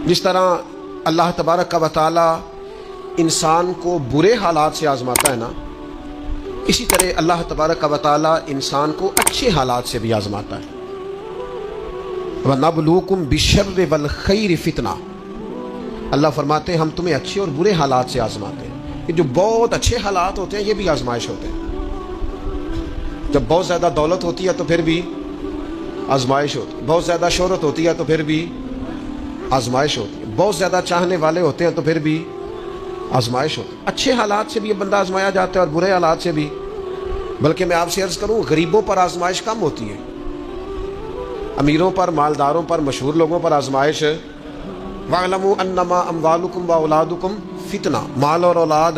جس طرح اللہ تبارک و تعالی انسان کو برے حالات سے آزماتا ہے نا، اسی طرح اللہ تبارک و تعالی انسان کو اچھے حالات سے بھی آزماتا ہے۔ وَنَبْلُوكُمْ بِالشَّرِّ وَالْخَيْرِ فِتْنَةً، اللہ فرماتے ہیں ہم تمہیں اچھے اور برے حالات سے آزماتے ہیں۔ کہ جو بہت اچھے حالات ہوتے ہیں یہ بھی آزمائش ہوتے ہیں۔ جب بہت زیادہ دولت ہوتی ہے تو پھر بھی آزمائش ہوتی ہے، بہت زیادہ شہرت ہوتی ہے تو پھر بھی آزمائش ہوتی ہے، بہت زیادہ چاہنے والے ہوتے ہیں تو پھر بھی آزمائش ہوتی ہے۔ اچھے حالات سے بھی بندہ آزمایا جاتا ہے اور برے حالات سے بھی۔ بلکہ میں آپ سے عرض کروں، غریبوں پر آزمائش کم ہوتی ہے، امیروں پر، مالداروں پر، مشہور لوگوں پر آزمائش۔ وَاعْلَمُوا أَنَّمَا أَمْوَالُكُمْ وَأَوْلَادُكُمْ فِتْنَةٌ، مال اور اولاد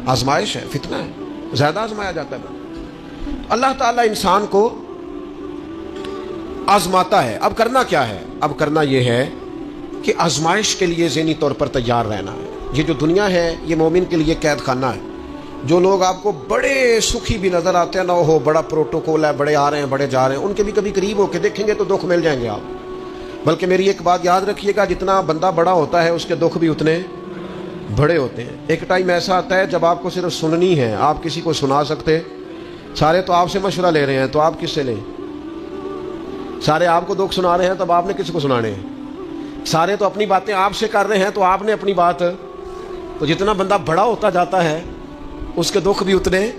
آزمائش ہے، فتنہ ہے، زیادہ آزمایا جاتا ہے۔ اللہ تعالیٰ انسان کو آزماتا ہے۔ اب کرنا کیا ہے؟ اب کرنا یہ ہے کہ آزمائش کے لیے ذہنی طور پر تیار رہنا ہے۔ یہ جو دنیا ہے یہ مومن کے لیے قید خانہ ہے۔ جو لوگ آپ کو بڑے سکھی بھی نظر آتے ہیں نا، وہ بڑا پروٹوکول ہے، بڑے آ رہے ہیں بڑے جا رہے ہیں، ان کے بھی کبھی قریب ہو کے دیکھیں گے تو دکھ مل جائیں گے آپ۔ بلکہ میری ایک بات یاد رکھیے گا، جتنا بندہ بڑا ہوتا ہے اس کے دکھ بھی اتنے بڑے ہوتے ہیں۔ ایک ٹائم ایسا آتا ہے جب آپ کو صرف سننی ہے، آپ کسی کو سنا سکتے، سارے تو آپ سے مشورہ لے رہے ہیں تو آپ کس سے لیں؟ سارے آپ کو دکھ سنا رہے ہیں تب آپ نے کس کو سنانے ہیں؟ سارے تو اپنی باتیں آپ سے کر رہے ہیں تو آپ نے اپنی بات۔ تو جتنا بندہ بڑا ہوتا جاتا ہے اس کے دکھ بھی اتنے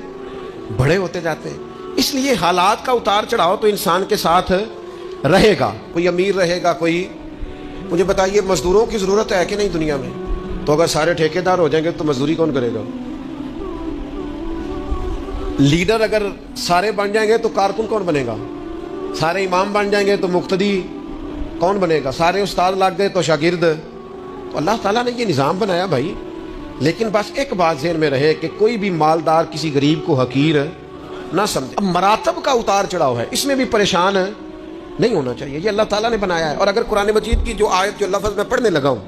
بڑے ہوتے جاتے ہیں۔ اس لیے حالات کا اتار چڑھاؤ تو انسان کے ساتھ رہے گا، کوئی امیر رہے گا، کوئی۔ مجھے بتائیے مزدوروں کی ضرورت ہے کہ نہیں دنیا میں؟ تو اگر سارے ٹھیکیدار ہو جائیں گے تو مزدوری کون کرے گا؟ لیڈر اگر سارے بن جائیں گے تو کارکن کون بنے گا؟ سارے امام بن جائیں گے تو مقتدی کون بنے گا؟ سارے استاد لگ گئے تو شاگرد۔ تو اللہ تعالیٰ نے یہ نظام بنایا بھائی، لیکن بس ایک بات ذہن میں رہے کہ کوئی بھی مالدار کسی غریب کو حقیر نہ سمجھے۔ اب مراتب کا اتار چڑھاؤ ہے، اس میں بھی پریشان نہیں ہونا چاہیے، یہ اللہ تعالیٰ نے بنایا ہے۔ اور اگر قرآن مجید کی جو آیت جو لفظ میں پڑھنے لگا ہوں،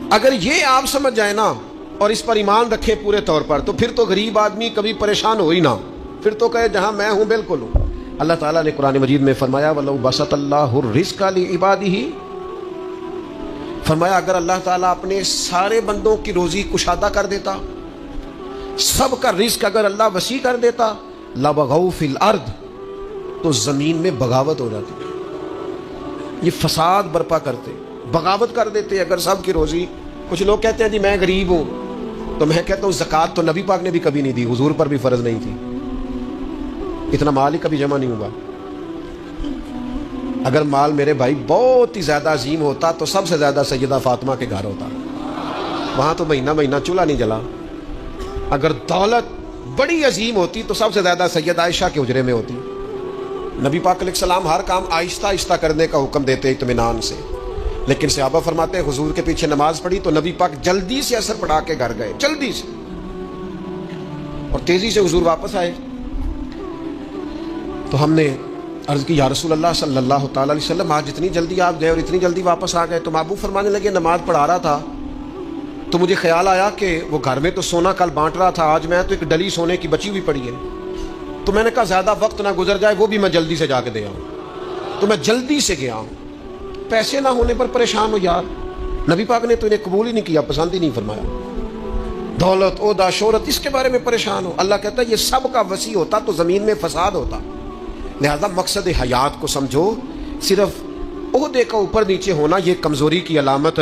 اگر یہ آپ سمجھ جائیں نا اور اس پر ایمان رکھے پورے طور پر، تو پھر تو غریب آدمی کبھی پریشان ہو ہی نہ، پھر تو کہے جہاں میں ہوں بالکل ہوں۔ اللہ تعالیٰ نے قرآن مجید میں فرمایا وَلَوْ بَسَطَ اللَّهُ الرِّزْقَ لِعِبَادِهِ، فرمایا اگر اللہ تعالیٰ اپنے سارے بندوں کی روزی کشادہ کر دیتا، سب کا رزق اگر اللہ وسیع کر دیتا، لَبَغَوْا فِي الْأَرْضِ، تو زمین میں بغاوت ہو جاتی، یہ فساد برپا کرتے، بغاوت کر دیتے اگر سب کی روزی۔ کچھ لوگ کہتے ہیں جی میں غریب ہوں، تو میں کہتا ہوں زکوٰۃ تو نبی پاک نے بھی کبھی نہیں دی، حضور پر بھی فرض نہیں تھی، اتنا مال ہی کبھی جمع نہیں ہوا۔ اگر مال میرے بھائی بہت ہی زیادہ عظیم ہوتا تو سب سے زیادہ سیدہ فاطمہ کے گھر ہوتا، وہاں تو مہینہ مہینہ چولہا نہیں جلا۔ اگر دولت بڑی عظیم ہوتی تو سب سے زیادہ سیدہ عائشہ کے حجرے میں ہوتی۔ نبی پاک علیہ السلام ہر کام آہستہ آہستہ کرنے کا حکم دیتے اطمینان سے، لیکن صحابہ فرماتے ہیں حضور کے پیچھے نماز پڑھی تو نبی پاک جلدی سے عصر پڑھا کے گھر گئے، جلدی سے، اور تیزی سے حضور واپس آئے۔ تو ہم نے عرض کی یا رسول اللہ صلی اللہ تعالی علیہ وسلم آج اتنی جلدی آپ گئے اور اتنی جلدی واپس آ گئے؟ تو محبوب فرمانے لگے نماز پڑھا رہا تھا تو مجھے خیال آیا کہ وہ گھر میں تو سونا کل بانٹ رہا تھا، آج میں تو ایک ڈلی سونے کی بچی ہوئی پڑی ہے، تو میں نے کہا زیادہ وقت نہ گزر جائے، وہ بھی میں جلدی سے جا کے دے آؤں، تو میں جلدی سے گیا ہوں۔ پیسے نہ ہونے پر پریشان ہو یار، نبی پاک نے تو انہیں قبول ہی نہیں کیا، پسند ہی نہیں فرمایا۔ دولت، عہدہ، شہرت، اس کے بارے میں پریشان ہو، اللہ کہتا ہے یہ سب کا وسیع ہوتا تو زمین میں فساد ہوتا۔ لہذا مقصد حیات کو سمجھو، صرف عہدے کا اوپر نیچے ہونا یہ کمزوری کی علامت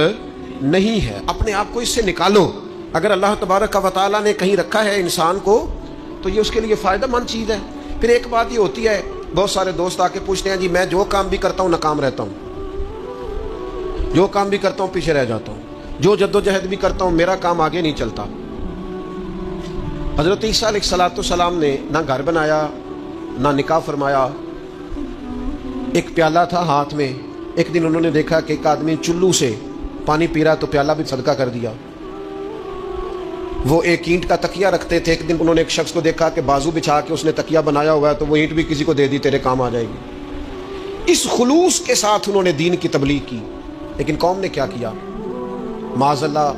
نہیں ہے، اپنے آپ کو اس سے نکالو۔ اگر اللہ تبارک و تعالیٰ نے کہیں رکھا ہے انسان کو تو یہ اس کے لیے فائدہ مند چیز ہے۔ پھر ایک بات یہ ہوتی ہے، بہت سارے دوست آ کے پوچھتے ہیں جی میں جو کام بھی کرتا ہوں ناکام رہتا ہوں، جو کام بھی کرتا ہوں پیچھے رہ جاتا ہوں، جو جدوجہد بھی کرتا ہوں میرا کام آگے نہیں چلتا۔ حضرت عیسیٰ علیہ السلام نے نہ گھر بنایا نہ نکاح فرمایا، ایک پیالہ تھا ہاتھ میں، ایک دن انہوں نے دیکھا کہ ایک آدمی چلو سے پانی پی رہا تو پیالہ بھی صدقہ کر دیا۔ وہ ایک اینٹ کا تکیہ رکھتے تھے، ایک دن انہوں نے ایک شخص کو دیکھا کہ بازو بچھا کے اس نے تکیہ بنایا ہوا ہے تو وہ اینٹ بھی کسی کو دے دی، تیرے کام آ جائے گی۔ اس خلوص کے ساتھ انہوں نے دین کی تبلیغ کی، لیکن قوم نے کیا کیا؟ معاذ اللہ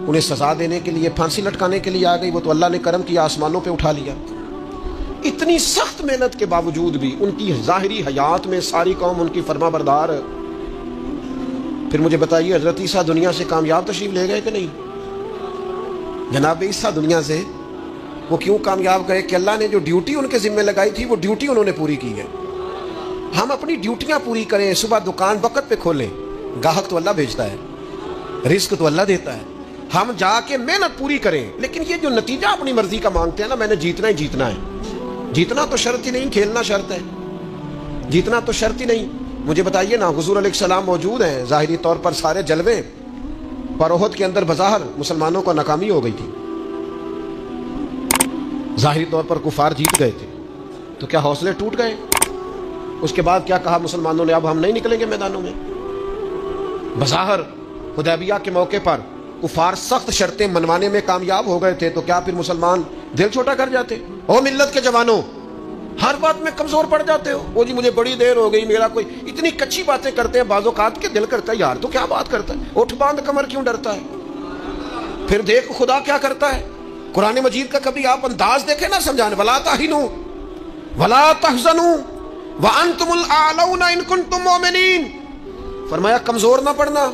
انہیں سزا دینے کے لیے، پھانسی لٹکانے کے لیے آ گئی، وہ تو اللہ نے کرم کیا آسمانوں پہ اٹھا لیا۔ اتنی سخت محنت کے باوجود بھی ان کی ظاہری حیات میں ساری قوم ان کی فرما بردار پھر مجھے بتائیے حضرت عیسیٰ دنیا سے کامیاب تشریف لے گئے کہ نہیں؟ جناب عیسیٰ دنیا سے وہ کیوں کامیاب گئے کہ اللہ نے جو ڈیوٹی ان کے ذمہ لگائی تھی وہ ڈیوٹی انہوں نے پوری کی ہے. ہم اپنی ڈیوٹیاں پوری کریں, صبح دکان وقت پہ کھولیں, گاہک تو اللہ بھیجتا ہے, رزق تو اللہ دیتا ہے, ہم جا کے محنت پوری کریں. لیکن یہ جو نتیجہ اپنی مرضی کا مانگتے ہیں نا, میں نے جیتنا ہی جیتنا ہے, جیتنا تو شرط ہی نہیں, کھیلنا شرط ہے, جیتنا تو شرط ہی نہیں. مجھے بتائیے نا, حضور علیہ السلام موجود ہیں, ظاہری طور پر سارے جلوے, پر احد کے اندر بظاہر مسلمانوں کو ناکامی ہو گئی تھی, ظاہری طور پر کفار جیت گئے تھے, تو کیا حوصلے ٹوٹ گئے؟ اس کے بعد کیا کہا مسلمانوں نے, اب ہم نہیں نکلیں گے میدانوں میں. بظاہر حدیبیہ کے موقع پر کفار سخت شرطیں منوانے میں کامیاب ہو گئے تھے, تو کیا پھر مسلمان دل چھوٹا کر جاتے؟ او ملت کے جوانوں, ہر بات میں کمزور پڑ جاتے ہو. وہ جی مجھے بڑی دیر ہو گئی, میرا کوئی اتنی کچی باتیں کرتے ہیں بعض اوقات کے دل کرتا ہے یار تو کیا بات کرتا ہے, اٹھ باندھ کمر کیوں ڈرتا ہے. پھر دیکھ خدا کیا کرتا ہے. قرآن مجید کا کبھی آپ انداز دیکھیں نا سمجھانے, ولا تہنوا ولا تحزنوا وانتم الاعلون ان کنتم مؤمنین. فرمایا کمزور نہ پڑنا,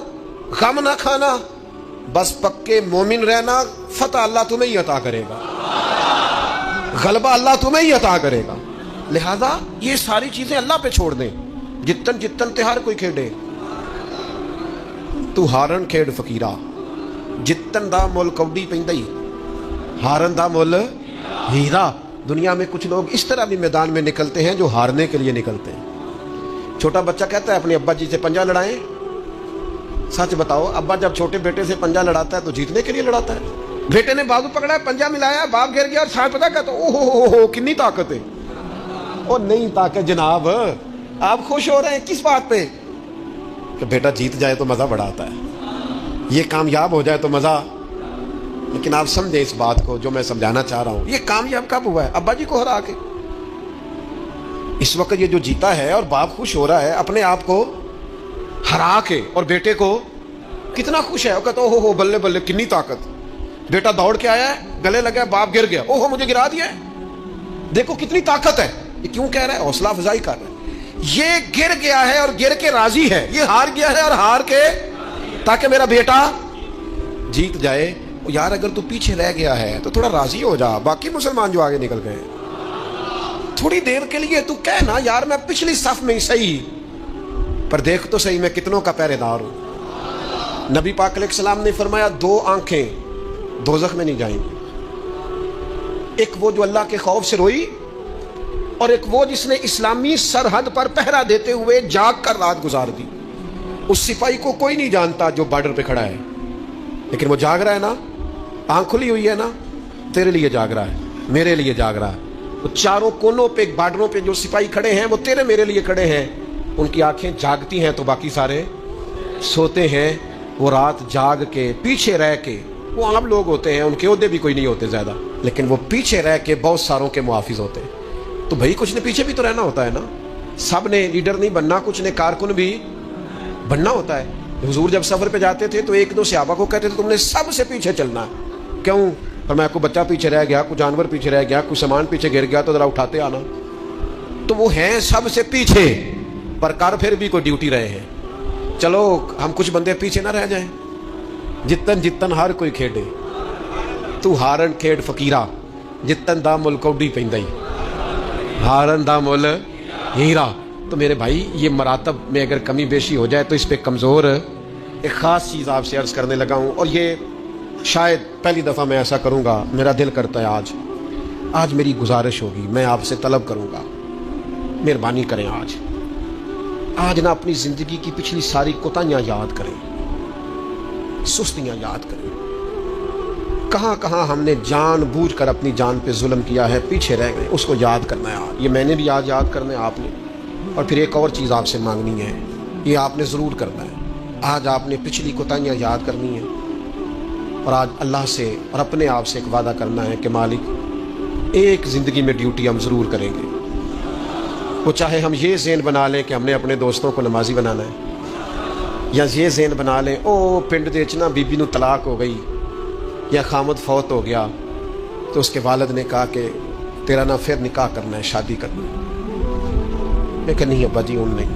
غم نہ کھانا, بس پکے مومن رہنا, فتح اللہ تمہیں ہی عطا کرے گا, غلبہ اللہ تمہیں ہی عطا کرے گا. لہذا یہ ساری چیزیں اللہ پہ چھوڑ دیں, جتن جتن تے ہر کوئی کھیڑے. تو ہارن کھیڑ فقیرہ, جتن دا مول کوڈی پیندی, ہارن دا مول ہیرا. دنیا میں کچھ لوگ اس طرح بھی میدان میں نکلتے ہیں جو ہارنے کے لیے نکلتے ہیں. چھوٹا بچہ کہتا ہے اپنے ابا جی سے پنجا لڑائیں. سچ بتاؤ, ابا جب چھوٹے بیٹے سے پنجا لڑاتا ہے تو جیتنے کے لیے لڑاتا ہے. بیٹے نے بازو پکڑا ہے, پنجا ملایا, باپ گر گیا اور ساتھ پتا کہتا اوہ کتنی طاقت ہے. اور نہیں طاقت جناب, آپ خوش ہو رہے ہیں کس بات پہ کہ بیٹا جیت جائے تو مزہ بڑا آتا ہے, یہ کامیاب ہو جائے تو مزہ. لیکن آپ سمجھیں اس بات کو جو میں سمجھانا چاہ رہا ہوں, یہ کامیاب کب ہوا ہے؟ ابا جی کو ہرا کے. اس وقت یہ جو جیتا ہے اور باپ خوش ہو رہا ہے اپنے آپ کو ہرا کے, اور بیٹے کو کتنا خوش ہے, وہ کہتا اوہو بلے بلے کتنی طاقت. بیٹا دوڑ کے آیا ہے, گلے لگا, باپ گر گیا, اوہو مجھے گرا دیا ہے, دیکھو کتنی طاقت ہے. یہ کیوں کہہ رہا ہے؟ حوصلہ افزائی کر رہا ہے. یہ گر گیا ہے اور گر کے راضی ہے, یہ ہار گیا ہے اور ہار کے تاکہ میرا بیٹا جیت جائے. یار اگر تو پیچھے رہ گیا ہے تو تھوڑا راضی ہو جا. باقی مسلمان جو آگے نکل گئے تھوڑی دیر کے لیے تو کہنا یار میں پچھلی صف میں صحیح, پر دیکھ تو صحیح میں کتنوں کا پہرے دار ہوں. نبی پاک علیہ السلام نے فرمایا 2 آنکھیں دوزخ میں نہیں جائیں گی, ایک وہ جو اللہ کے خوف سے روئی, اور ایک وہ جس نے اسلامی سرحد پر پہرا دیتے ہوئے جاگ کر رات گزار دی. اس سپاہی کو کوئی نہیں جانتا جو بارڈر پہ کھڑا ہے, لیکن وہ جاگ رہا ہے نا, آنکھ کھلی ہوئی ہے نا, تیرے لیے جاگ رہا ہے, میرے لیے جاگ رہا ہے. وہ چاروں کونوں پہ بارڈروں پہ جو سپاہی کھڑے ہیں وہ تیرے میرے لیے کھڑے ہیں. ان کی آنکھیں جاگتی ہیں تو باقی سارے سوتے ہیں. وہ رات جاگ کے پیچھے رہ کے, وہ عام لوگ ہوتے ہیں, ان کے عہدے بھی کوئی نہیں ہوتے زیادہ, لیکن وہ پیچھے رہ کے بہت ساروں کے محافظ ہوتے ہیں. تو بھائی کچھ نے پیچھے بھی تو رہنا ہوتا ہے نا, سب نے لیڈر نہیں بننا, کچھ نے کارکن بھی بننا ہوتا ہے. حضور جب سفر پہ جاتے تھے تو 1-2 صحابہ کو کہتے تھے تم نے سب سے پیچھے چلنا ہے. کیوں؟ فرمایا کوئی بچہ پیچھے رہ گیا, کوئی جانور پیچھے رہ گیا, کوئی سامان پیچھے گر گیا تو ذرا اٹھاتے آنا. تو وہ ہیں سب سے پیچھے, پر کر پھر بھی کوئی ڈیوٹی رہے ہیں. چلو ہم کچھ بندے پیچھے نہ رہ جائیں, جتن جتن ہر کوئی کھیڈے. تو ہارن کھیڈ فقیرہ, جتن دا مل کوڈی پیندی, ہارن دا مل ہیرا. تو میرے بھائی یہ مراتب میں اگر کمی بیشی ہو جائے تو اس پہ کمزور. ایک خاص چیز آپ سے عرض کرنے لگا ہوں, اور یہ شاید پہلی دفعہ میں ایسا کروں گا. میرا دل کرتا ہے آج میری گزارش ہوگی, میں آپ سے طلب کروں گا, مہربانی کریں آج نہ اپنی زندگی کی پچھلی ساری کوتاہیاں یاد کریں, سستیاں یاد کریں. کہاں کہاں ہم نے جان بوجھ کر اپنی جان پہ ظلم کیا ہے, پیچھے رہ گئے, اس کو یاد کرنا ہے. یہ میں نے بھی آج یاد کرنا ہے, آپ نے. اور پھر ایک اور چیز آپ سے مانگنی ہے, یہ آپ نے ضرور کرنا ہے. آج آپ نے پچھلی کوتاہیاں یاد کرنی ہیں, اور آج اللہ سے اور اپنے آپ سے ایک وعدہ کرنا ہے کہ مالک ایک زندگی میں ڈیوٹی ہم ضرور کریں گے. وہ چاہے ہم یہ ذہن بنا لیں کہ ہم نے اپنے دوستوں کو نمازی بنانا ہے, یا یہ ذہن بنا لیں او پنڈ دے چنا بی بی نو طلاق ہو گئی یا خامد فوت ہو گیا تو اس کے والد نے کہا کہ تیرا نہ پھر نکاح کرنا ہے, شادی کرنا ہے. میں کہ نہیں ابا جی ان نہیں,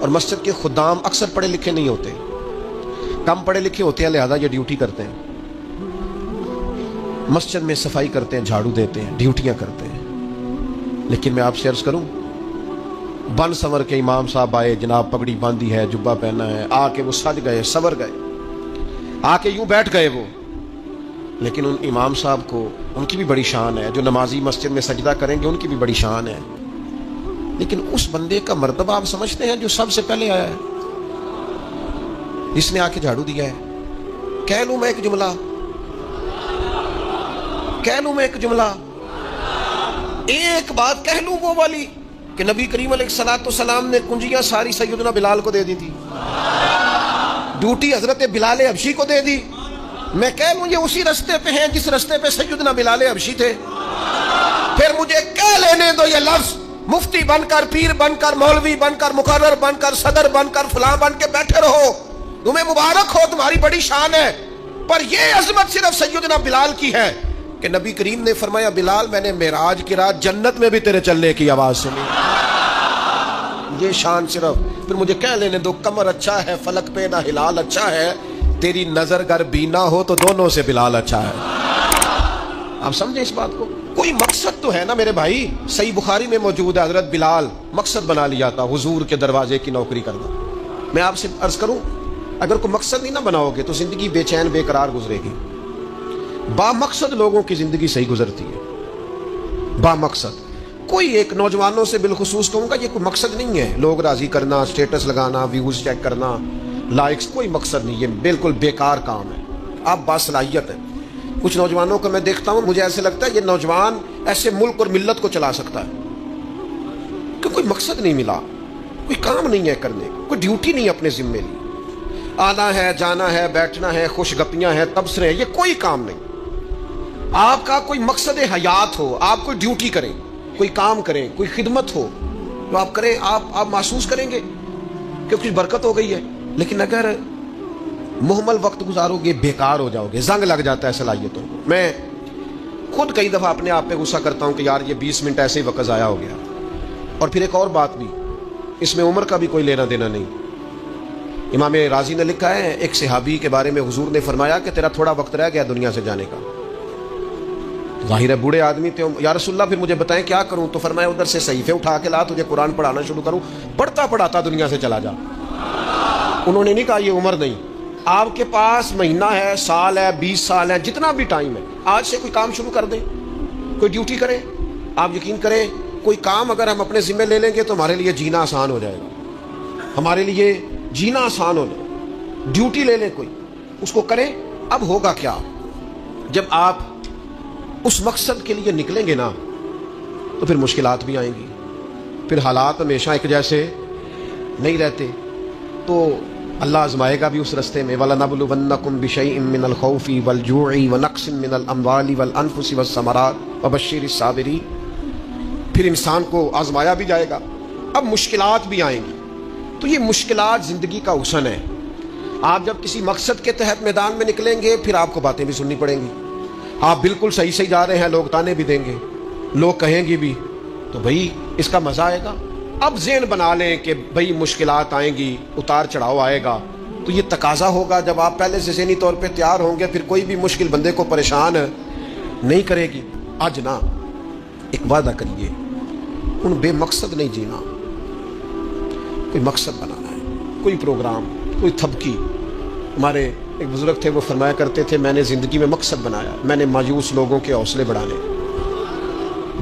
اور مسجد کے خدام اکثر پڑھے لکھے نہیں ہوتے، کم پڑھے لکھے ہوتے ہیں، لہذا یہ ڈیوٹی کرتے ہیں، مسجد میں صفائی کرتے ہیں، جھاڑو دیتے ہیں، ڈیوٹیاں کرتے ہیں۔ لیکن میں آپ سے عرض کروں، بن سنور کے امام صاحب آئے، جناب پگڑی باندھی ہے، جبہ پہنا ہے، آ کے وہ سج گئے، سنور گئے، آ کے یوں بیٹھ گئے وہ، لیکن ان امام صاحب کو ان کی بھی بڑی شان ہے، جو نمازی مسجد میں سجدہ کریں گے ان کی بھی بڑی شان ہے، لیکن اس بندے کا مرتبہ آپ سمجھتے ہیں جو سب سے پہلے آیا ہے، جس نے آ کے جھاڑو دیا ہے؟ کہہ لوں میں ایک جملہ، کہہ لوں میں ایک جملہ، ایک بات کہہ لوں وہ والی کہ نبی کریم علیہ الصلوۃ والسلام نے کنجیاں ساری سیدنا بلال کو دے دی تھی، ڈیوٹی حضرت بلال حبشی کو دے دی۔ میں کہہ لوں یہ اسی رستے پہ ہیں جس رستے پہ سیدنا بلال حبشی تھے؟ پھر مجھے کہہ لینے دو یہ لفظ، مفتی بن کر، پیر بن کر، مولوی بن کر، مقرر بن کر، صدر بن کر، فلاں بن کے بیٹھے رہو، تمہیں مبارک ہو، تمہاری بڑی شان ہے، پر یہ عظمت صرف سیدنا بلال کی ہے کہ نبی کریم نے فرمایا بلال میں نے معراج کی رات جنت میں بھی تیرے چلنے کی آواز سنی، یہ شان صرف۔ پھر مجھے کہہ لینے دو قمر اچھا ہے فلک پہ نہ ہلال اچھا ہے، تیری نظر گر بینا ہو تو دونوں سے بلال اچھا ہے۔ آپ سمجھیں اس بات کو، کوئی مقصد تو ہے نا میرے بھائی۔ صحیح بخاری میں موجود ہے حضرت بلال مقصد بنا لیا تھا حضور کے دروازے کی نوکری کرنا۔ میں آپ سے عرض کروں اگر کوئی مقصد نہیں نہ بناؤ گے تو زندگی بے چین بے قرار گزرے گی۔ با مقصد لوگوں کی زندگی صحیح گزرتی ہے، با مقصد۔ کوئی ایک نوجوانوں سے بالخصوص کہوں گا یہ کوئی مقصد نہیں ہے، لوگ راضی کرنا، سٹیٹس لگانا، ویوز چیک کرنا، لائکس، کوئی مقصد نہیں، یہ بالکل بیکار کام ہے۔ آپ باصلاحیت ہیں، کچھ نوجوانوں کو میں دیکھتا ہوں مجھے ایسے لگتا ہے یہ نوجوان ایسے ملک اور ملت کو چلا سکتا ہے، کہ کوئی مقصد نہیں ملا، کوئی کام نہیں ہے کرنے، کوئی ڈیوٹی نہیں اپنے ذمے لی، آنا ہے جانا ہے بیٹھنا ہے، خوش گپیاں ہیں تبصرے ہیں، یہ کوئی کام نہیں۔ آپ کا کوئی مقصد حیات ہو، آپ کوئی ڈیوٹی کریں، کوئی کام کریں، کوئی خدمت ہو جو آپ کریں، آپ محسوس کریں گے کہ کچھ برکت ہو گئی ہے۔ لیکن اگر محمل وقت گزارو گے بیکار ہو جاؤ گے، زنگ لگ جاتا ہے صلاحیتوں کو۔ میں خود کئی دفعہ اپنے آپ پہ غصہ کرتا ہوں کہ یار یہ 20 منٹ ایسے ہی وقت ضائع ہو گیا۔ اور پھر ایک اور بات بھی، اس میں عمر کا بھی کوئی لینا دینا نہیں۔ امام رازی نے لکھا ہے ایک صحابی کے بارے میں حضور نے فرمایا کہ تیرا تھوڑا وقت رہ گیا دنیا سے جانے کا۔ ظاہر ہے بوڑھے آدمی تھے، یا رسول اللہ پھر مجھے بتائیں کیا کروں؟ تو فرمایا ادھر سے صحیفے اٹھا کے لا، تجھے قرآن پڑھانا شروع کروں، پڑھتا پڑھاتا دنیا سے چلا جا۔ انہوں نے نہیں کہا یہ عمر نہیں، آپ کے پاس مہینہ ہے، سال ہے، 20 سال ہے، جتنا بھی ٹائم ہے، آج سے کوئی کام شروع کر دیں، کوئی ڈیوٹی کریں۔ آپ یقین کریں کوئی کام اگر ہم اپنے ذمہ لے لیں گے تو ہمارے لیے جینا آسان ہو جائے گا، ہمارے لیے جینا آسان ہو جائے۔ ڈیوٹی لے لیں کوئی، اس کو کریں۔ اب ہوگا کیا جب آپ اس مقصد کے لیے نکلیں گے نا تو پھر مشکلات بھی آئیں گی، پھر حالات ہمیشہ ایک جیسے نہیں رہتے، تو اللہ آزمائے گا بھی اس رستے میں۔ وَلَنَبْلُوَنَّكُمْ بِشَيْءٍ مِّنَ الْخَوْفِ وَالْجُوعِ وَنَقْصٍ مِّنَ الْأَمْوَالِ وَالْأَنفُسِ وَالثَّمَرَاتِ وَبَشِّرِ الصَّابِرِينَ۔ پھر انسان کو آزمایا بھی جائے گا، اب مشکلات بھی آئیں گی، تو یہ مشکلات زندگی کا حسن ہے۔ آپ جب کسی مقصد کے تحت میدان میں نکلیں گے پھر آپ کو باتیں بھی سننی پڑیں گی، آپ بالکل صحیح صحیح جا رہے ہیں، لوگ تانے بھی دیں گے، لوگ کہیں گے بھی، تو بھائی اس کا مزہ آئے گا۔ اب ذہن بنا لیں کہ بھائی مشکلات آئیں گی، اتار چڑھاؤ آئے گا، تو یہ تقاضا ہوگا جب آپ پہلے سے ذہنی طور پہ تیار ہوں گے پھر کوئی بھی مشکل بندے کو پریشان نہیں کرے گی۔ آج نا ایک وعدہ کریے، ان بے مقصد نہیں جینا، کوئی مقصد بنانا ہے، کوئی پروگرام، کوئی تھبکی۔ ہمارے ایک بزرگ تھے وہ فرمایا کرتے تھے میں نے زندگی میں مقصد بنایا، میں نے مایوس لوگوں کے حوصلے بڑھانے،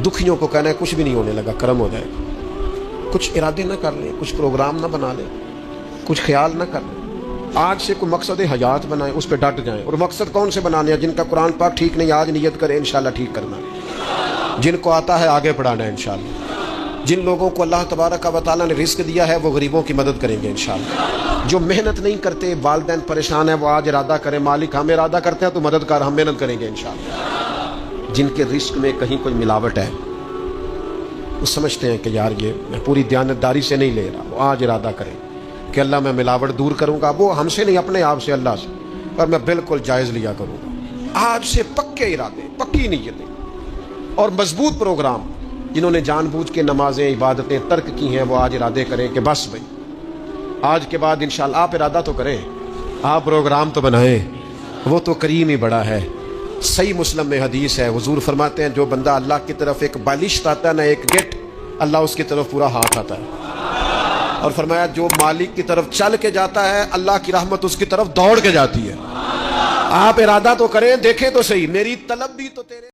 دکھیوں کو کہنا ہے کچھ بھی نہیں ہونے لگا، کرم ہو جائے گا۔ کچھ ارادے نہ کر لیں، کچھ پروگرام نہ بنا لیں، کچھ خیال نہ کر لیں، آج سے کوئی مقصد حیات بنائیں، اس پہ ڈٹ جائیں۔ اور مقصد کون سے بنانے ہیں؟ جن کا قرآن پاک ٹھیک نہیں آج نیت کریں انشاءاللہ ٹھیک کرنا، جن کو آتا ہے آگے پڑھانا ہے انشاءاللہ، جن لوگوں کو اللہ تبارک و تعالیٰ نے رزق دیا ہے وہ غریبوں کی مدد کریں گے انشاءاللہ، جو محنت نہیں کرتے، والدین پریشان ہیں، وہ آج ارادہ کریں مالک ہم ارادہ کرتے ہیں تو مددگار ہم محنت کریں گے انشاءاللہ۔ جن کے رزق میں کہیں کوئی ملاوٹ ہے وہ سمجھتے ہیں کہ یار یہ میں پوری دیانتداری سے نہیں لے رہا، وہ آج ارادہ کریں کہ اللہ میں ملاوٹ دور کروں گا، وہ ہم سے نہیں اپنے آپ سے اللہ سے، اور میں بالکل جائز لیا کروں گا۔ آج سے پکے ارادے، پکی نیتیں اور مضبوط پروگرام۔ جنہوں نے جان بوجھ کے نمازیں عبادتیں ترک کی ہیں وہ آج ارادے کریں کہ بس بھائی آج کے بعد انشاءاللہ آپ ارادہ تو کریں، آپ پروگرام تو بنائیں، وہ تو کریم ہی بڑا ہے۔ صحیح مسلم میں حدیث ہے، حضور فرماتے ہیں جو بندہ اللہ کی طرف ایک بالشت آتا ہے نا، ایک گٹ، اللہ اس کی طرف پورا ہاتھ آتا ہے، اور فرمایا جو مالک کی طرف چل کے جاتا ہے اللہ کی رحمت اس کی طرف دوڑ کے جاتی ہے۔ آپ ارادہ تو کریں، دیکھیں تو صحیح، میری طلب بھی تو تیرے